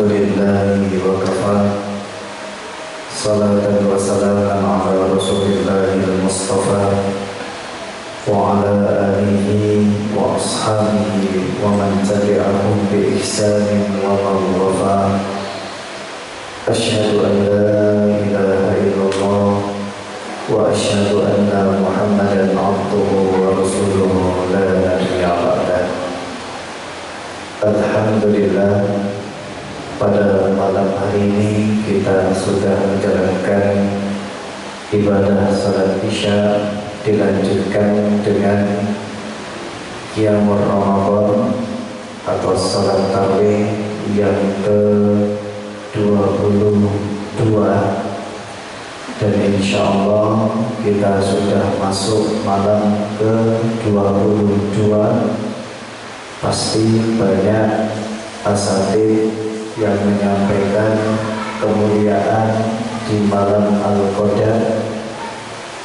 Alhamdulillahi wa kafa. Salatan wa salaman ala Rasulillahil Mustafa wa ala alihi wa ashabihi wa man tabi'ahum bi ihsanin wa man wafa. Asyhadu an la ilaha illallah wa asyhadu anna Muhammadan abduhu wa rasuluhu la nabiyya ba'dah. Alhamdulillah, pada malam hari ini kita sudah menjalankan ibadah salat Isya, dilanjutkan dengan Qiyamul Ramadan atau salat tarawih yang ke-22, dan insya Allah kita sudah masuk malam ke-22. Pasti banyak asatidz yang menyampaikan kemuliaan di malam Al-Qadar,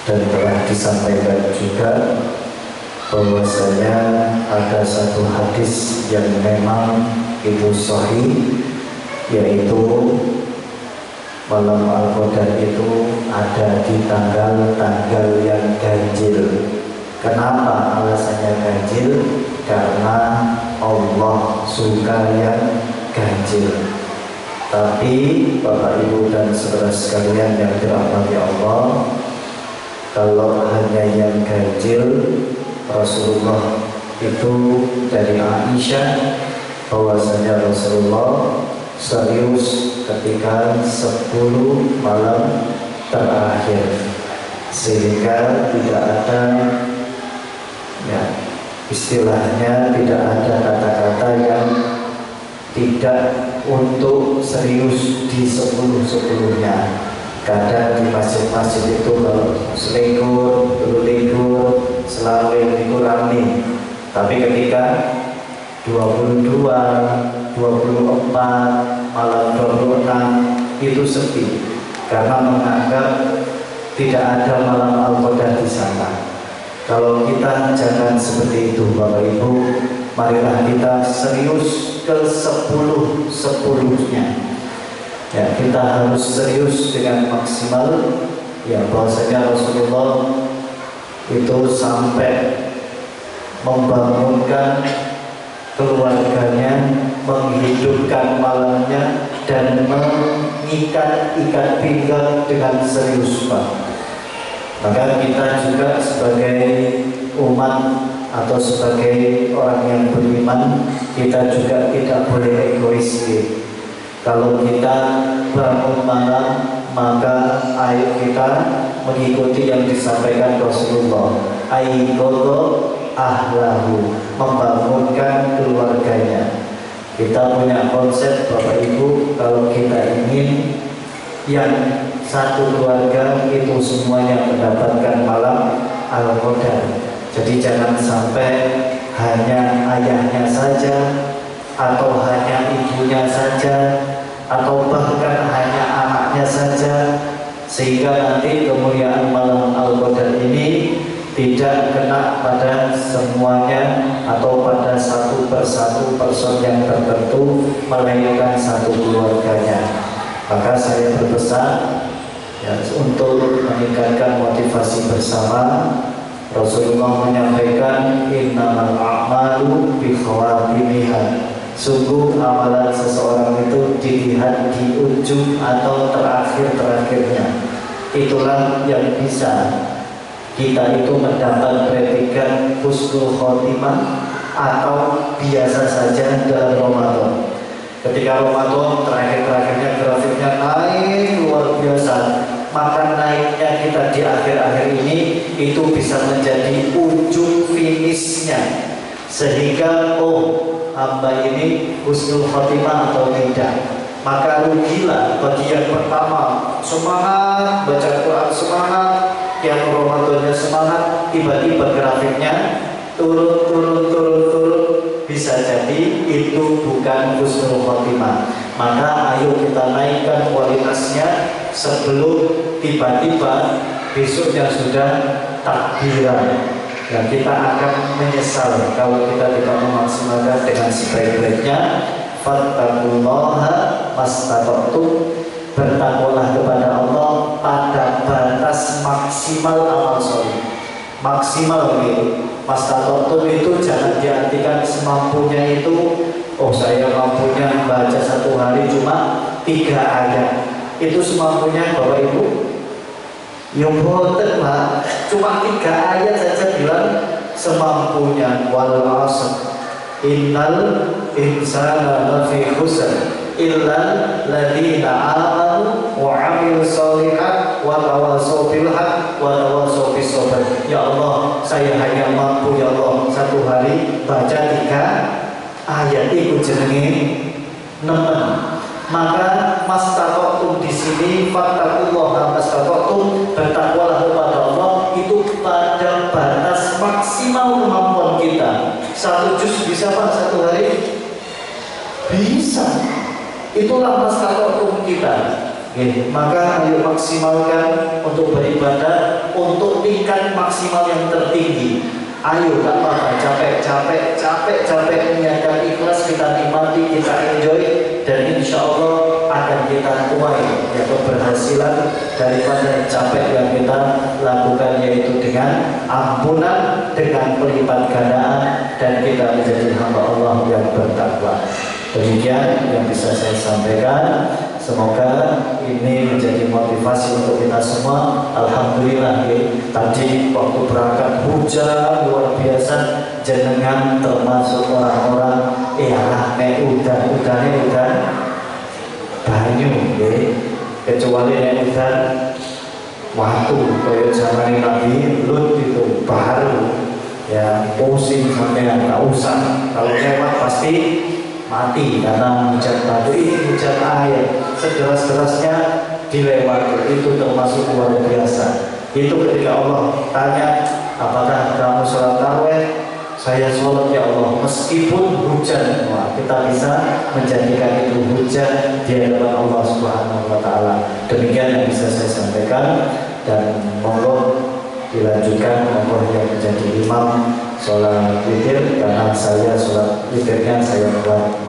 dan telah disampaikan juga bahwasanya ada satu hadis yang memang itu sahih, yaitu malam Al-Qadar itu ada di tanggal-tanggal yang ganjil. Kenapa alasannya ganjil? Karena Allah suka yang ganjil. Tapi Bapak Ibu dan saudara sekalian yang dirahmati Allah, kalau hanya yang ganjil, Rasulullah itu dari Aisyah bahwasanya Rasulullah serius ketika 10 malam terakhir, sehingga tidak ada istilahnya tidak ada kata-kata yang tidak untuk serius di 10-10-nya. Kadang di masjid-masjid itu kalau selingkuh, tidur, selalu dikurangi. Tapi ketika 22, 24, malam 26 itu sepi, karena menganggap tidak ada malam Al-Qadar di sana. Kalau kita jangan seperti itu Bapak Ibu, marilah kita serius ke 10-10-nya. Ya, kita harus serius dengan maksimal. Ya, bahwasanya Rasulullah itu sampai membangunkan keluarganya, menghidupkan malamnya, dan mengikat ikat pinggang dengan serius, Pak. Maka kita juga sebagai umat atau sebagai orang yang beriman, kita juga tidak boleh egois. Kalau kita bangun malam, maka ayo kita mengikuti yang disampaikan Rasulullah. Ayyudu ahlahu, membangunkan keluarganya. Kita punya konsep Bapak Ibu, kalau kita ingin yang satu keluarga itu semuanya mendapatkan malam Al-Qadar. Jadi jangan sampai hanya ayahnya saja, atau hanya ibunya saja, atau bahkan hanya anaknya saja, sehingga nanti kemuliaan malam Al-Qadar ini tidak kena pada semuanya atau pada satu persatu person yang tertentu, melainkan satu keluarganya. Maka saya berpesan untuk meningkatkan motivasi bersama. Rasulullah menyampaikan innamal a'malu bi khawatimiha. Sungguh amalan seseorang itu dilihat di ujung atau terakhir-terakhirnya. Itulah yang bisa kita itu mendapat predikat husnul khotimah atau biasa saja dalam Ramadan. Ketika Ramadan terakhir-terakhirnya grafiknya naik luar biasa, maka naiknya kita di akhir-akhir ini itu bisa menjadi ujung finishnya, sehingga hamba ini husnul khotimah atau tidak. Maka rugilah bagi yang pertama semangat baca Quran, semangat yang Ramadannya semangat, tiba-tiba grafiknya turun, bisa jadi itu bukan husnul khotimah. Maka ayo kita naikkan kualitasnya sebelum tiba-tiba besoknya sudah takbiran. Dan kita akan menyesal kalau kita tidak memaksimalkan dengan sebaik-baiknya. fattaqullaha mastata'tum, bertakwalah kepada Allah pada batas maksimal amal soleh. Maksimal gitu. Mastata'tum itu jangan diartikan semampunya itu, oh saya mampunya baca satu hari cuma 3 ayat. Itu semampunya Bapak Ibu? Yang boten lah, cuma 3 ayat saja bilang semampunya. Wal 'asr innal insana lafi khusr illal ladzina amanu wa 'amilus sholihat wa tawassaw bil haqq wa tawassaw bis sabr. Ya Allah, saya hanya mampu ya Allah satu hari baca 3 ayat itu jenenge nemen. Maka mastata'tum di sini fattaqullaha mastata'tum, bertakwalah kepada Allah itu pada batas maksimal kemampuan kita. 1 juz bisa Pak satu hari? Bisa. Itulah mastata'tum kita. Maka ayo maksimalkan untuk beribadah untuk tingkat maksimal yang tertinggi. Ayo tak apa-apa, capek niatkan ikhlas, kita nikmati, kita enjoy, dan insya Allah akan kita tuai ya keberhasilan daripada capek yang kita lakukan, yaitu dengan ampunan, dengan pelipat gandaan, dan kita menjadi hamba Allah yang bertakwa. Demikian yang bisa saya sampaikan. Semoga ini menjadi motivasi untuk kita semua. Alhamdulillah ya, tadi waktu berangkat hujan luar biasa, jenengan termasuk orang-orang udan banyu ya. Kecuali udan waktu kayak zaman Nabi Lut itu baru ya, pusing sampai nggak usah, kalau lewat pasti mati karena hujan batu. Ini hujan air sederas-derasnya dilewati, itu termasuk luar biasa. Itu ketika Allah tanya, apakah kamu sholat tarawih? Saya sholat ya Allah, meskipun hujan. Wah, kita bisa menjadikan itu hujan di hadapan Allah Subhanahu wa Ta'ala. Demikian yang bisa saya sampaikan, dan monggo dilanjutkan, monggo yang menjadi imam sholat witir, karena saya sholat witirnya saya buat